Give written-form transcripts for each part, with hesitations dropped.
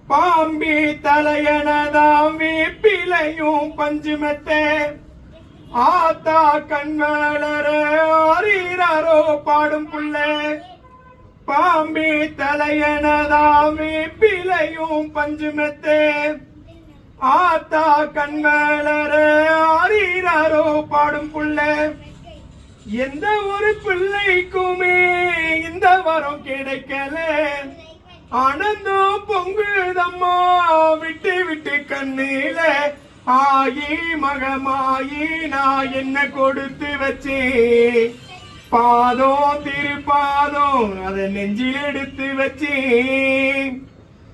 Bambi தலையனதாம் வேப்பிலையும் பஞ்சுமெத்தே ஆத்தா கண்மலரோ பாடும் புள்ள. பாம்பி தலையனதாம் வேப்பிலையும் பஞ்சுமெத்தே ஆத்தா கண்மலரோ பாடும் புள்ள. எந்த ஒரு பிள்ளைக்குமே இந்த வரம் கிடைக்கல. ஆனந்தம் பொங்குதம்மா விட்டு விட்டு கண்ணில. ஆயி மகமாயி நான் என்ன கொடுத்து வச்சேன். பாதம் திருப்பாதம் அதை நெஞ்சில் எடுத்து வச்சேன்.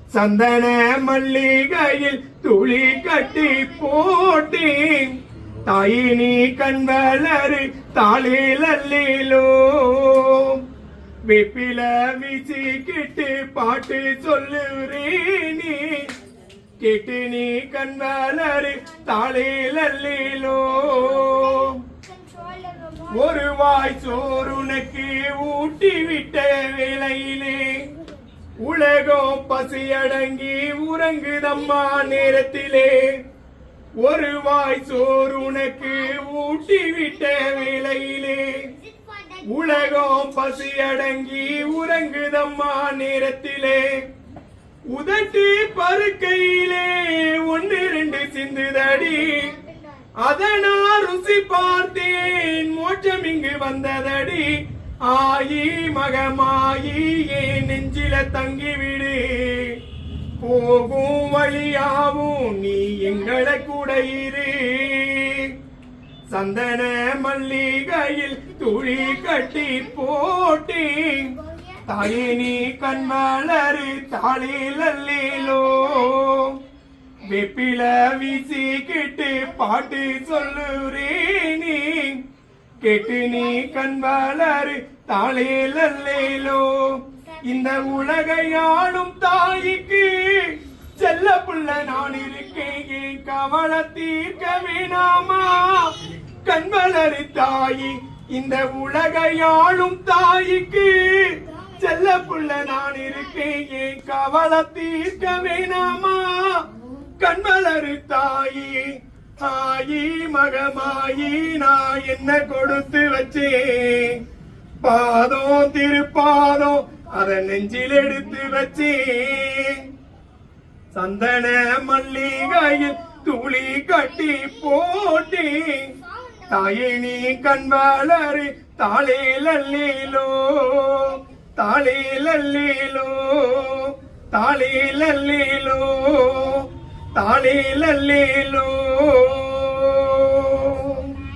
சந்தன மல்லிகையில் துளி கட்டி போட்டேன். தாயினி கண்வளரு தாளில் அல்லிலோ. வெப்பில வீசிக்கிட்டு பாட்டு சொல்லுறீனி. கேட்டு நீ கண்வளரு தாளில் அல்லிலோ. ஒரு வாய் சோறுனக்கு ஊட்டி விட்ட வேளையிலே உலகம் பசியடங்கி உறங்குதம்மா நேரத்திலே. ஒரு வாய் சோறு உனக்கு ஊட்டி விட்ட வேளையிலே உலகம் பசியடங்கி உறங்குதம்மா நேரத்திலே. உதட்டி பருக்கையிலே ஒன்று ரெண்டு சிந்துதடி. அதனா ருசி பார்த்தேன் மோட்சம் இங்கு வந்ததடி. ஆயி மகமாயி என் நெஞ்சில தங்கிவிடு. போகும் வழியாவும் நீ எங்களை கூட இரு. சந்தன மல்லிகையில் துளி கட்டி போட்டி. தாயினி கண்மலரு தாளில் அல்லிலோ. வெப்பில வீசிக்கிட்டு பாட்டு சொல்லுறீனி. கேட்டு நீ கண்வளரு தாளில் அல்லிலோ. இந்த உலகையாளும் தாய்க்கு செல்ல புள்ள நான் இருக்கேன். கவலை தீர்க்க வேணாமா கண்வளரு தாயி. இந்த உலகையாளும் தாய்க்கு செல்ல புள்ள நான் இருக்கேன். கவலை தீர்க்க வேணாமா கண்வளரு தாயி. ஆயி மகமாயி நான் என்ன கொடுத்து வச்சேன். பாதம் திருப்பாதம் அதை நெஞ்சில் எடுத்து வச்சேன். சந்தன மல்லிகையில் துளி கட்டி போட்டி. தாயினி கண்வளரு தாளில் அல்லிலோ. தாளில் அல்லிலோ. தாளில் அல்லிலோ. தாளில் அல்லிலோ.